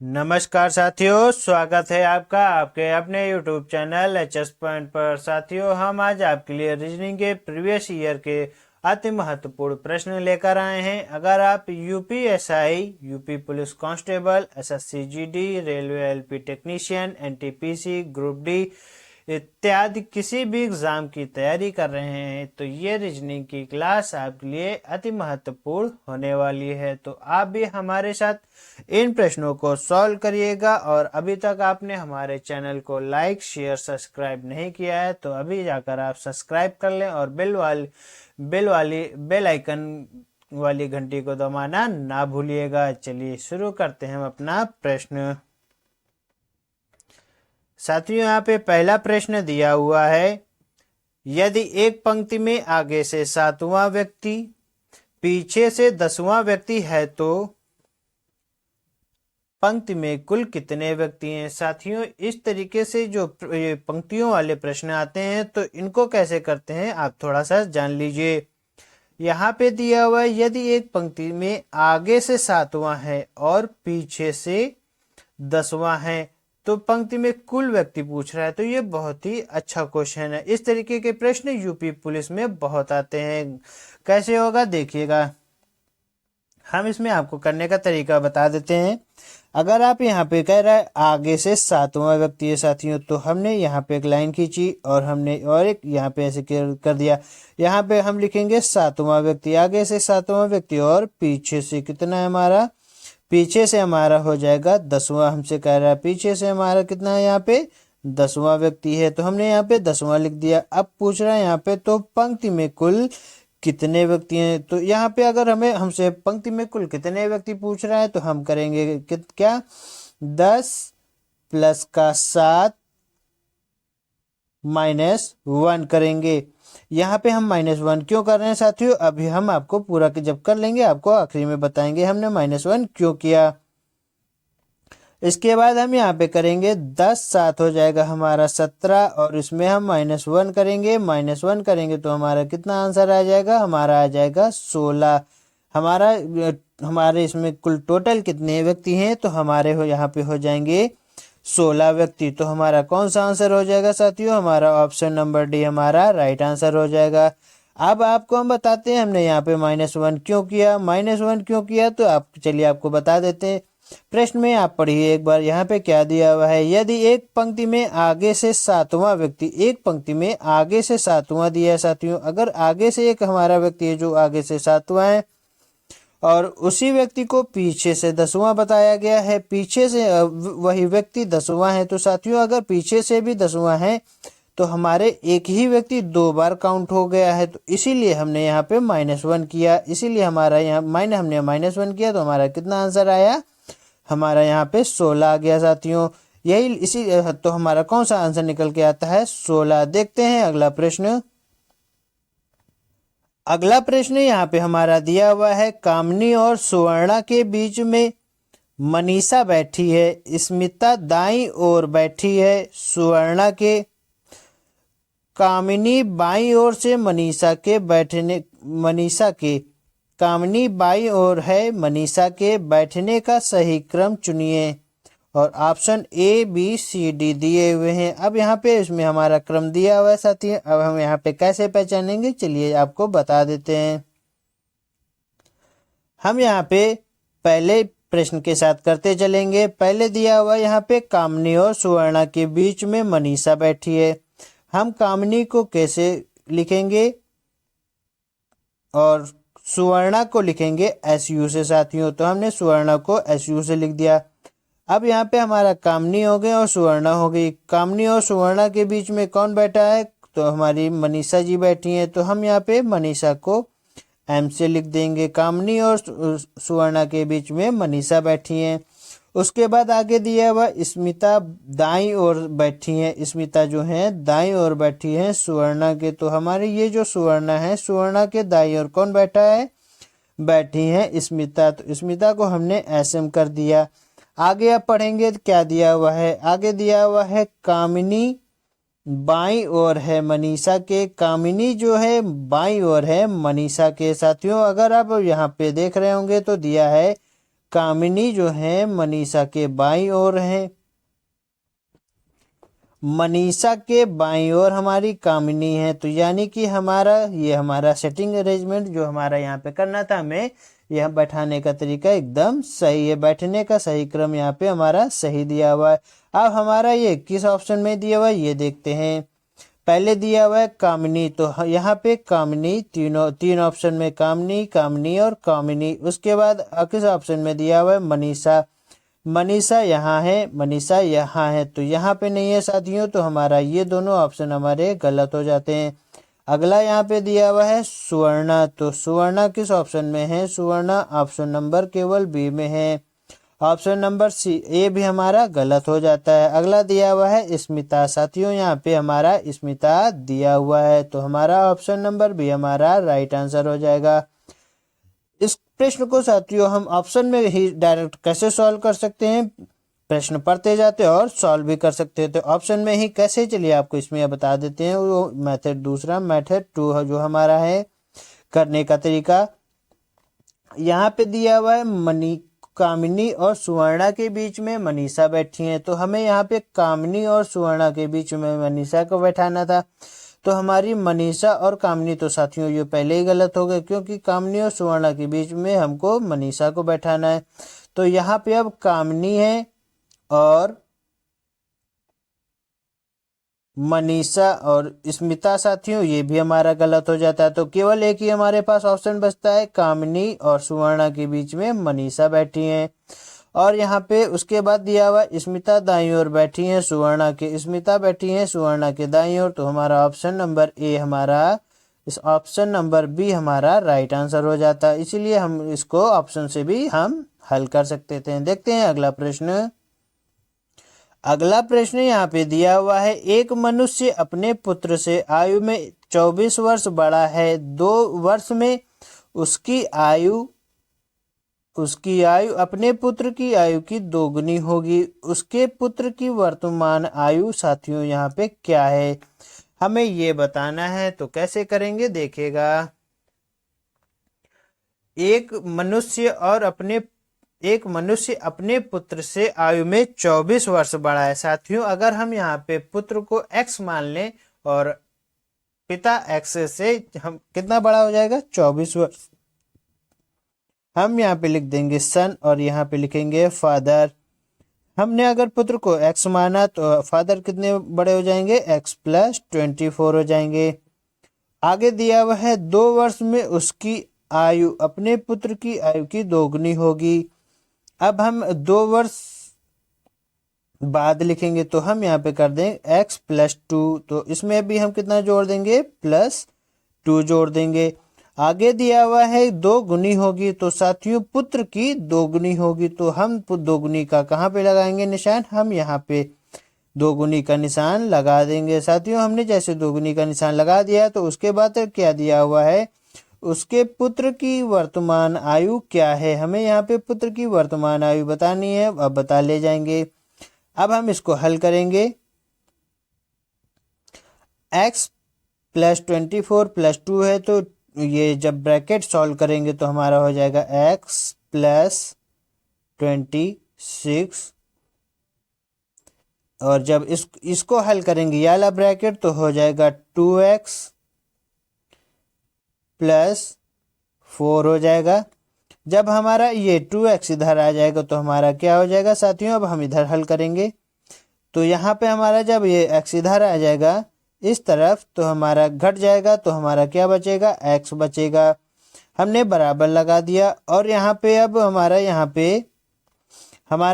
नमस्कार साथियों, स्वागत है आपका आपके अपने YouTube चैनल एचएस पॉइंट पर। साथियों, हम आज आपके लिए रीजनिंग के प्रीवियस ईयर के अति महत्वपूर्ण प्रश्न लेकर आए हैं। अगर आप UPSI, UP police constable, SSC GD, railway LP technician, NTPC, group D इत्यादि किसी भी एग्जाम की तैयारी कर रहे हैं तो ये रीजनिंग की क्लास आपके लिए अति महत्वपूर्ण होने वाली है। तो आप भी हमारे साथ इन प्रश्नों को सॉल्व करिएगा। और अभी तक आपने हमारे चैनल को लाइक, शेयर, सब्सक्राइब नहीं किया है तो अभी जाकर आप सब्सक्राइब कर लें और बेल आइकन वाली घंटी को दबाना ना भूलिएगा। चलिए शुरू करते हैं हम अपना प्रश्न। साथियों, यहाँ पे पहला प्रश्न दिया हुआ है, यदि एक पंक्ति में आगे से 7वां व्यक्ति, पीछे से 10वां व्यक्ति है तो पंक्ति में कुल कितने व्यक्ति हैं। साथियों, इस तरीके से जो पंक्तियों वाले प्रश्न आते हैं तो इनको कैसे करते हैं आप थोड़ा सा जान लीजिए। यहाँ पे दिया हुआ है, यदि एक पंक्ति में आगे से 7वां है और पीछे से 10वां है तो पंक्ति में कुल व्यक्ति पूछ रहा है। तो ये बहुत ही अच्छा क्वेश्चन है। इस तरीके के प्रश्न यूपी पुलिस में बहुत आते हैं। कैसे होगा देखिएगा, हम इसमें आपको करने का तरीका बता देते हैं। अगर आप यहाँ पे कह रहा है आगे से 7वां व्यक्ति है साथियों, तो हमने यहाँ पे एक लाइन खींची और हमने और एक यहाँ पे ऐसे कर दिया। यहाँ पे हम लिखेंगे 7वां व्यक्ति, आगे से 7वां व्यक्ति और पीछे से कितना है हमारा, पीछे से हमारा हो जाएगा 10वां। हमसे कह रहा है पीछे से हमारा कितना है, यहाँ पे 10वां व्यक्ति है तो हमने यहाँ पे 10वां लिख दिया। अब पूछ रहा है यहाँ पे तो पंक्ति में कुल कितने व्यक्ति हैं। तो यहाँ पे अगर हमसे पंक्ति में कुल कितने व्यक्ति पूछ रहा है तो हम करेंगे क्या, 10 प्लस का 7 -1 करेंगे। यहाँ पे हम -1 क्यों कर रहे हैं साथियों, अभी हम आपको पूरा जब कर लेंगे आपको आखिरी में बताएंगे हमने -1 क्यों किया। इसके बाद हम यहाँ पे करेंगे 10 7 हो जाएगा हमारा 17 और इसमें हम -1 करेंगे। -1 करेंगे तो हमारा कितना आंसर आ जाएगा, हमारा आ जाएगा 16। हमारे इसमें कुल टोटल कितने व्यक्ति हैं तो हमारे यहाँ पे हो जाएंगे 16 व्यक्ति। तो हमारा कौन सा आंसर हो जाएगा साथियों, हमारा ऑप्शन नंबर डी हमारा राइट आंसर हो जाएगा। अब आपको हम बताते हैं हमने यहाँ पे -1 क्यों किया। -1 क्यों किया तो आप चलिए आपको बता देते हैं। प्रश्न में आप पढ़िए एक बार, यहाँ पे क्या दिया हुआ है, यदि एक पंक्ति में आगे से 7वां व्यक्ति, एक पंक्ति में आगे से 7वां दिया है साथियों। अगर आगे से एक हमारा व्यक्ति है जो आगे से 7वां है और उसी व्यक्ति को पीछे से 10वां बताया गया है, पीछे से वही व्यक्ति 10वां है तो साथियों अगर पीछे से भी 10वां है तो हमारे एक ही व्यक्ति 2 बार काउंट हो गया है। तो इसीलिए हमने यहाँ पे -1 किया। इसीलिए हमारा यहाँ हमने -1 किया तो हमारा कितना आंसर आया, हमारा यहाँ पे 16 आ गया साथियों। यही इसी तो हमारा कौन सा आंसर निकल के आता है, 16। देखते हैं अगला प्रश्न। अगला प्रश्न यहाँ पे हमारा दिया हुआ है, कामनी और सुवर्णा के बीच में मनीषा बैठी है, स्मिता दाईं ओर बैठी है सुवर्णा के, कामिनी बाईं ओर से कामिनी बाईं ओर है मनीषा के बैठने का सही क्रम चुनिए। और option A B C D दिए हुए हैं। अब यहाँ पे इसमें हमारा क्रम दिया हुआ है साथी। अब हम यहाँ पे कैसे पहचानेंगे चलिए आपको बता देते हैं। हम यहाँ पे पहले प्रश्न के साथ करते चलेंगे। पहले दिया हुआ यहाँ पे कामनी और सुवर्णा के बीच में मनीषा बैठी है। हम कामनी को कैसे लिखेंगे और सुवर्णा को लिखेंगे SU से साथियों। तो हमने सुवर्णा को SU से लिख दिया। अब यहाँ पे हमारा कामनी हो गए और सुवर्णा हो गई। कामनी और सुवर्णा के बीच में कौन बैठा है तो हमारी मनीषा जी बैठी हैं। तो हम यहाँ पे मनीषा को M से लिख देंगे। कामनी और सुवर्णा के बीच में मनीषा बैठी हैं। उसके बाद आगे दिया हुआ स्मिता दाईं ओर बैठी हैं। स्मिता जो है दाईं ओर बैठी हैं सुवर्णा के। तो हमारे ये जो सुवर्णा है, सुवर्णा के दाईं ओर कौन बैठा है, बैठी है स्मिता। तो स्मिता को हमने SM कर दिया। आगे आप पढ़ेंगे क्या दिया हुआ है, आगे दिया हुआ है कामिनी बाईं ओर है मनीषा के। कामिनी जो है बाईं ओर है मनीषा के साथियों। अगर आप यहाँ पे देख रहे होंगे तो दिया है कामिनी जो है मनीषा के बाईं ओर है, मनीषा के बाईं ओर हमारी कामिनी है। तो यानी कि हमारा सेटिंग अरेंजमेंट जो हमारा यहाँ पे करना था हमें, यह बैठाने का तरीका एकदम सही है, बैठने का सही क्रम यहाँ पे हमारा सही दिया हुआ है। अब हमारा ये किस ऑप्शन में दिया हुआ है ये देखते हैं। पहले दिया हुआ है कामिनी, तो यहाँ पे कामिनी तीन ऑप्शन में कामिनी, कामिनी और कामिनी। उसके बाद किस ऑप्शन में दिया हुआ है मनीषा, मनीषा यहाँ है, मनीषा यहाँ है, तो यहाँ पे नहीं है साथियों, तो हमारा ये दोनों ऑप्शन हमारे गलत हो जाते हैं। अगला यहाँ पे दिया हुआ है सुवर्णा, तो सुवर्णा किस ऑप्शन में है, सुवर्णा ऑप्शन नंबर केवल बी में है, ऑप्शन नंबर सी ए भी हमारा गलत हो जाता है। अगला दिया हुआ है स्मिता, साथियों यहाँ पे हमारा स्मिता दिया हुआ है, तो हमारा ऑप्शन नंबर बी हमारा राइट आंसर हो जाएगा। इस प्रश्न को साथियों हम ऑप्शन में ही डायरेक्ट कैसे सॉल्व कर सकते हैं, प्रश्न पढ़ते जाते और सॉल्व भी कर सकते हैं। तो ऑप्शन में ही कैसे, चलिए आपको इसमें बता देते हैं। वो मेथड दूसरा, मेथड 2 जो हमारा है करने का तरीका, यहाँ पे दिया हुआ है कामिनी और सुवर्णा के बीच में मनीषा बैठी है, तो हमें यहाँ पे कामिनी और सुवर्णा के बीच में मनीषा को बैठाना था। तो हमारी मनीषा और कामिनी, तो साथियों ये पहले ही गलत हो गए, क्योंकि कामिनी और सुवर्णा के बीच में हमको मनीषा को बैठाना है। तो यहाँ पे अब कामिनी है और मनीषा और स्मिता, साथियों ये भी हमारा गलत हो जाता है। तो केवल एक ही हमारे पास ऑप्शन बचता है, कामिनी और सुवर्णा के बीच में मनीषा बैठी है। और यहाँ पे उसके बाद दिया हुआ स्मिता दाईं ओर बैठी है, स्मिता बैठी है सुवर्णा के दाईं ओर, तो हमारा ऑप्शन नंबर ए इस ऑप्शन नंबर बी हमारा राइट आंसर हो जाता है। इसीलिए हम इसको ऑप्शन से भी हम हल कर सकते थे। देखते हैं अगला प्रश्न। अगला प्रश्न यहाँ पे दिया हुआ है, एक मनुष्य अपने पुत्र से आयु में 24 वर्ष बड़ा है, 2 वर्ष में उसकी आयु अपने पुत्र की आयु की दोगुनी होगी। उसके पुत्र की वर्तमान आयु साथियों यहाँ पे क्या है, हमें ये बताना है। तो कैसे करेंगे देखिएगा। एक मनुष्य अपने पुत्र से आयु में 24 वर्ष बड़ा है। साथियों अगर हम यहाँ पे पुत्र को x मान लें और पिता x से हम कितना बड़ा हो जाएगा 24 वर्ष, हम यहाँ पे लिख देंगे सन और यहाँ पे लिखेंगे फादर। हमने अगर पुत्र को x माना तो फादर कितने बड़े हो जाएंगे, x प्लस 24 हो जाएंगे। आगे दिया हुआ है 2 वर्ष में उसकी आयु अपने पुत्र की आयु की दोगुनी होगी। अब हम 2 वर्ष बाद लिखेंगे, तो हम यहाँ पे कर देंगे x प्लस 2, तो इसमें भी हम कितना जोड़ देंगे, प्लस 2 जोड़ देंगे। आगे दिया हुआ है 2 गुनी होगी, तो साथियों पुत्र की 2 गुनी होगी, तो हम 2 गुनी का कहाँ पे लगाएंगे निशान, हम यहाँ पे 2 गुनी का निशान लगा देंगे। साथियों हमने जैसे 2 गुनी का निशान लगा दिया, तो उसके बाद क्या दिया हुआ है, उसके पुत्र की वर्तमान आयु क्या है, हमें यहाँ पे पुत्र की वर्तमान आयु बतानी है। अब बता ले जाएंगे। अब हम इसको हल करेंगे। x प्लस 24 प्लस 2 है, तो ये जब ब्रैकेट सॉल्व करेंगे तो हमारा हो जाएगा x प्लस 26, और जब इसको हल करेंगे ये वाला ब्रैकेट तो हो जाएगा 2x प्लस 4 हो जाएगा। जब हमारा ये 2x इधर आ जाएगा तो हमारा क्या हो जाएगा साथियों, अब हम इधर हल करेंगे। तो यहाँ पे हमारा जब ये x इधर आ जाएगा इस तरफ तो हमारा घट जाएगा, तो हमारा क्या बचेगा, x बचेगा। हमने बराबर लगा दिया। और यहाँ पे अब हमारा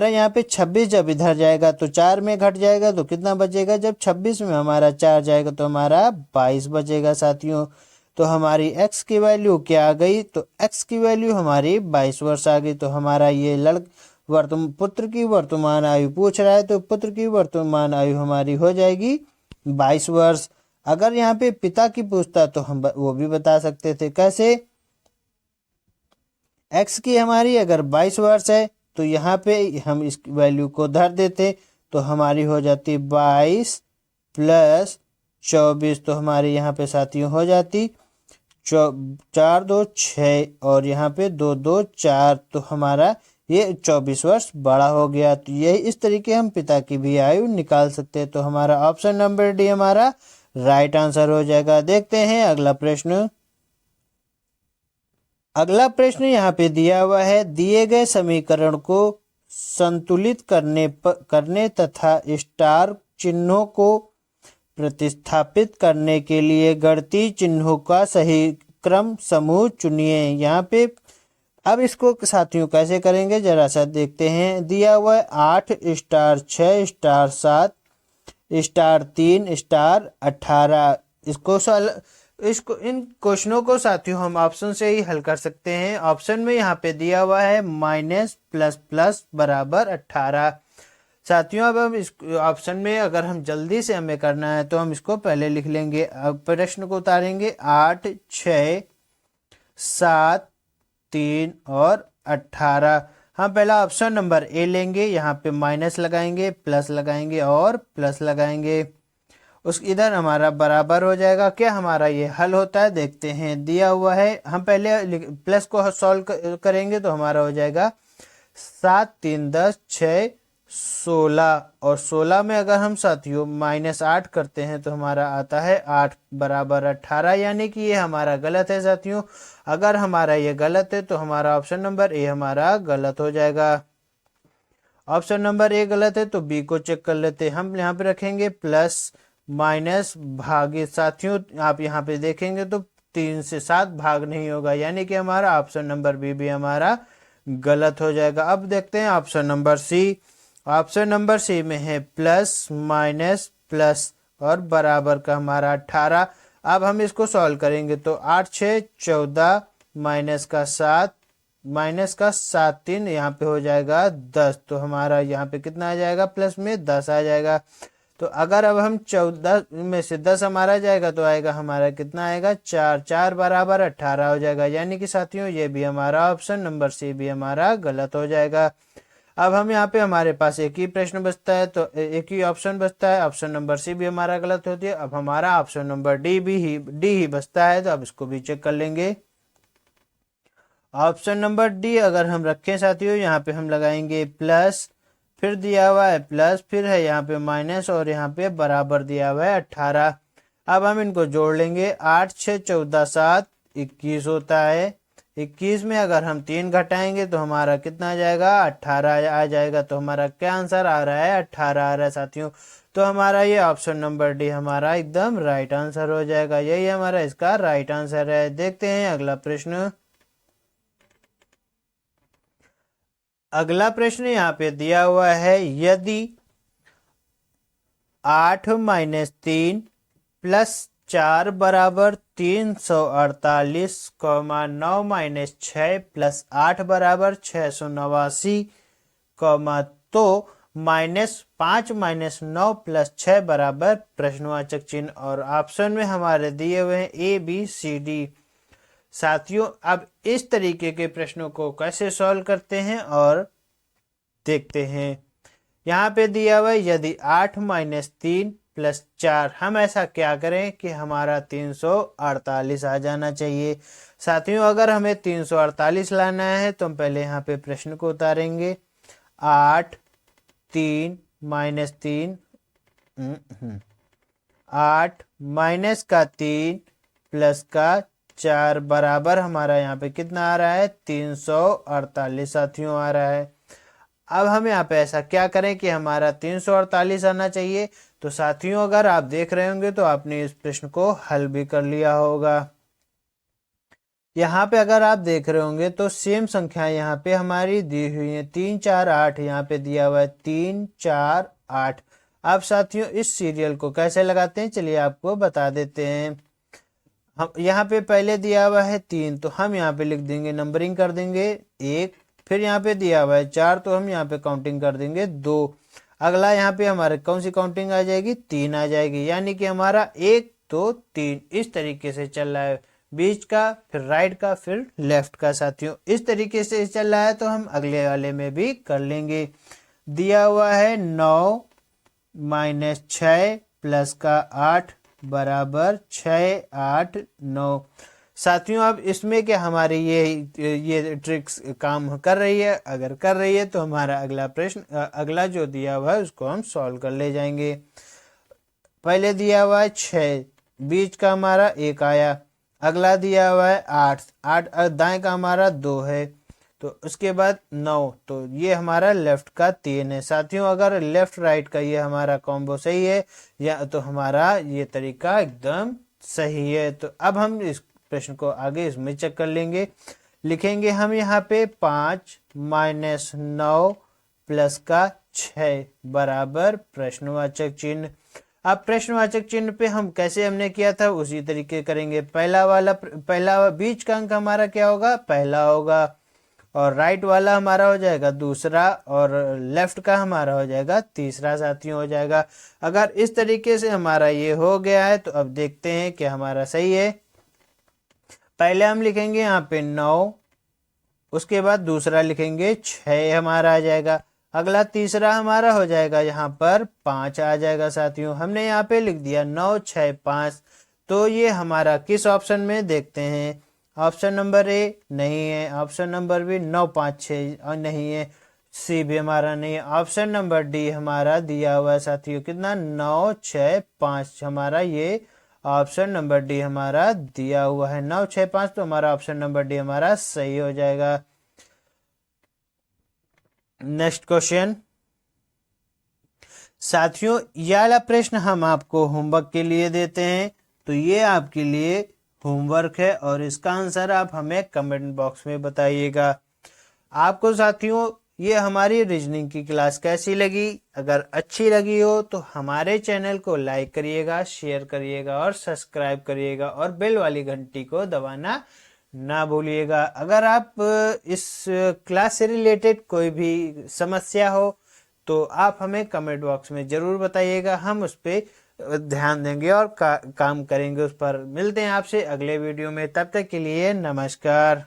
यहाँ पे 26 जब इधर जाएगा तो 4 में घट जाएगा, तो कितना बचेगा, जब 26 में हमारा 4 जाएगा तो हमारा 22 बचेगा साथियों। तो हमारी x की वैल्यू क्या आ गई, तो x की वैल्यू हमारी 22 वर्ष आ गई। तो हमारा ये पुत्र की वर्तमान आयु पूछ रहा है, तो पुत्र की वर्तमान आयु हमारी हो जाएगी 22 वर्ष। अगर यहाँ पे पिता की पूछता तो हम वो भी बता सकते थे। कैसे, x की हमारी अगर 22 वर्ष है तो यहाँ पे हम इस वैल्यू को धर देते, तो हमारी हो जाती 22 प्लस 24, तो हमारी यहाँ पे साथियों हो जाती 4 2 6 और यहाँ पे 2 2 4, तो हमारा ये 24 वर्ष बड़ा हो गया। तो यही इस तरीके हम पिता की भी आयु निकाल सकते हैं। तो हमारा ऑप्शन नंबर डी हमारा राइट आंसर हो जाएगा। देखते हैं अगला प्रश्न। अगला प्रश्न यहाँ पे दिया हुआ है, दिए गए समीकरण को संतुलित करने तथा स्टार चिन्हों को प्रतिस्थापित करने के लिए गणितीय चिन्हों का सही क्रम समूह चुनिए। यहाँ पे अब इसको साथियों कैसे करेंगे जरा सा देखते हैं। दिया हुआ है 8 स्टार 6 स्टार 7 स्टार 3 स्टार 18। इसको इन क्वेश्चनों को साथियों हम ऑप्शन से ही हल कर सकते हैं। ऑप्शन में यहाँ पे दिया हुआ है माइनस प्लस प्लस बराबर 18। साथियों अब हम इस ऑप्शन में अगर हम जल्दी से हमें करना है तो हम इसको पहले लिख लेंगे। अब प्रश्न को उतारेंगे 8 6 7 3 और 18। हम पहला ऑप्शन नंबर ए लेंगे। यहाँ पे माइनस लगाएंगे, प्लस लगाएंगे और प्लस लगाएंगे। उस इधर हमारा बराबर हो जाएगा। क्या हमारा ये हल होता है देखते हैं। दिया हुआ है, हम पहले प्लस को सॉल्व करेंगे तो हमारा हो जाएगा 7 3 10 6 16 और 16 में अगर हम साथियों -8 करते हैं तो हमारा आता है 8 बराबर 18। यानी कि ये हमारा गलत है साथियों। अगर हमारा ये गलत है तो हमारा ऑप्शन नंबर ए हमारा गलत हो जाएगा। ऑप्शन नंबर ए गलत है तो बी को चेक कर लेते हैं। हम यहाँ पे रखेंगे प्लस माइनस भागे। साथियों आप यहाँ पे देखेंगे तो 3 से 7 भाग नहीं होगा, यानी कि हमारा ऑप्शन नंबर बी भी हमारा गलत हो जाएगा। अब देखते हैं option number C. Option number C में है प्लस माइनस प्लस और बराबर का हमारा 18। अब हम इसको सॉल्व करेंगे तो 8 6 14 माइनस का 7 3 यहाँ पे हो जाएगा 10। तो हमारा यहाँ पे कितना आ जाएगा, प्लस में 10 आ जाएगा। तो अगर अब हम 14 में से 10 हमारा जाएगा तो आएगा हमारा कितना आएगा 4 4 बराबर 18 हो जाएगा। यानी कि साथियों ये भी हमारा ऑप्शन नंबर सी भी हमारा गलत हो जाएगा। अब हम यहाँ पे हमारे पास एक ही प्रश्न बचता है तो एक ही ऑप्शन बचता है। ऑप्शन नंबर सी भी हमारा गलत होती है। अब हमारा ऑप्शन नंबर डी ही बचता है। तो अब इसको भी चेक कर लेंगे। ऑप्शन नंबर डी अगर हम रखें साथियों, यहाँ पे हम लगाएंगे प्लस, फिर दिया हुआ है प्लस, फिर है यहाँ पे माइनस और यहाँ पे बराबर दिया हुआ है 18। अब हम इनको जोड़ लेंगे। 8 6 14 7 21 होता है। 21 में अगर हम 3 घटाएंगे तो हमारा कितना आ जाएगा 18 आ जाएगा। तो हमारा क्या आंसर आ रहा है 18 आ रहा है साथियों। तो हमारा ये ऑप्शन नंबर डी हमारा एकदम राइट आंसर हो जाएगा। यही हमारा इसका राइट आंसर है। देखते हैं अगला प्रश्न। अगला प्रश्न यहाँ पे दिया हुआ है, यदि 8 - 3 + 4 बराबर 348, 9 - 6 + 8 बराबर 689, तो -5 - 9 + 6 बराबर प्रश्नवाचक चिन्ह। और ऑप्शन में हमारे दिए हुए हैं ए बी सी डी। साथियों अब इस तरीके के प्रश्नों को कैसे सॉल्व करते हैं और देखते हैं। यहाँ पे दिया हुआ है यदि 8 - 3 + 4, हम ऐसा क्या करें कि हमारा 348 आ जाना चाहिए। साथियों अगर हमें 348 लाना है तो हम पहले यहाँ पे प्रश्न को उतारेंगे। 8 3 - 3 8 माइनस का 3 प्लस का 4 बराबर हमारा यहाँ पे कितना आ रहा है 348 साथियों आ रहा है। अब हम यहाँ पे ऐसा क्या करें कि हमारा 348 आना चाहिए। तो साथियों अगर आप देख रहे होंगे तो आपने इस प्रश्न को हल भी कर लिया होगा। यहाँ पे अगर आप देख रहे होंगे तो सेम संख्या यहाँ पे हमारी दी हुई है 3 4 8। यहाँ पे दिया हुआ है 3 4 8। अब साथियों इस सीरियल को कैसे लगाते हैं चलिए आपको बता देते हैं। हम यहाँ पे पहले दिया हुआ है 3 तो हम यहाँ पे लिख देंगे, नंबरिंग कर देंगे 1। फिर यहाँ पे दिया हुआ है 4 तो हम यहाँ पे काउंटिंग कर देंगे 2। अगला यहाँ पे हमारे कौन सी काउंटिंग आ जाएगी 3 आ जाएगी। यानी कि हमारा 1 2 3 इस तरीके से चल रहा है, बीच का फिर राइट का फिर लेफ्ट का। साथियों इस तरीके से चल रहा है तो हम अगले वाले में भी कर लेंगे। दिया हुआ है 9 - 6 प्लस का 8 बराबर 6 8 9। साथियों अब इसमें क्या हमारी ये ट्रिक्स काम कर रही है? अगर कर रही है तो हमारा अगला प्रश्न अगला जो दिया हुआ है उसको हम सॉल्व कर ले जाएंगे। पहले दिया हुआ है 6, बीच का हमारा 1 आया। अगला दिया हुआ है 8, 8 दाएं का हमारा 2 है। तो उसके बाद 9, तो ये हमारा लेफ्ट का 3 है। साथियों अगर लेफ्ट राइट का ये हमारा कॉम्बो सही है या तो हमारा ये तरीका एकदम सही है। तो अब हम इस प्रश्न को आगे इसमें चेक कर लेंगे। लिखेंगे हम यहाँ पे 5 - 9 प्लस का 6 बराबर प्रश्नवाचक चिन्ह। अब प्रश्नवाचक चिन्ह पे हम कैसे हमने किया था उसी तरीके करेंगे। पहला बीच का अंक हमारा क्या होगा? पहला होगा, और राइट वाला हमारा हो जाएगा दूसरा, और लेफ्ट का हमारा हो जाएगा तीसरा। साथियों हो जाएगा। अगर इस तरीके से हमारा ये हो गया है तो अब देखते हैं कि हमारा सही है। पहले हम लिखेंगे यहाँ पे 9, उसके बाद दूसरा लिखेंगे 6 हमारा आ जाएगा। अगला तीसरा हमारा हो जाएगा यहाँ पर 5 आ जाएगा। साथियों हमने यहाँ पे लिख दिया 9 6 5। तो ये हमारा किस ऑप्शन में देखते हैं? ऑप्शन नंबर ए नहीं है, ऑप्शन नंबर बी 9 5 6 नहीं है, सी भी हमारा नहीं है, ऑप्शन नंबर डी हमारा दिया हुआ है। साथियों कितना? 9 6 5 हमारा ये ऑप्शन नंबर डी हमारा दिया हुआ है 9 6 5। तो हमारा ऑप्शन नंबर डी हमारा सही हो जाएगा। Next question. साथियों यह वाला प्रश्न हम आपको होमवर्क के लिए देते हैं, तो ये आपके लिए होमवर्क है और इसका आंसर आप हमें कमेंट बॉक्स में बताइएगा। आपको साथियों ये हमारी रीजनिंग की क्लास कैसी लगी? अगर अच्छी लगी हो तो हमारे चैनल को लाइक करिएगा, शेयर करिएगा और सब्सक्राइब करिएगा, और बेल वाली घंटी को दबाना ना भूलिएगा। अगर आप इस क्लास से रिलेटेड कोई भी समस्या हो तो आप हमें कमेंट बॉक्स में जरूर बताइएगा, हम उस पर ध्यान देंगे और काम करेंगे उस पर। मिलते हैं आपसे अगले वीडियो में, तब तक के लिए नमस्कार।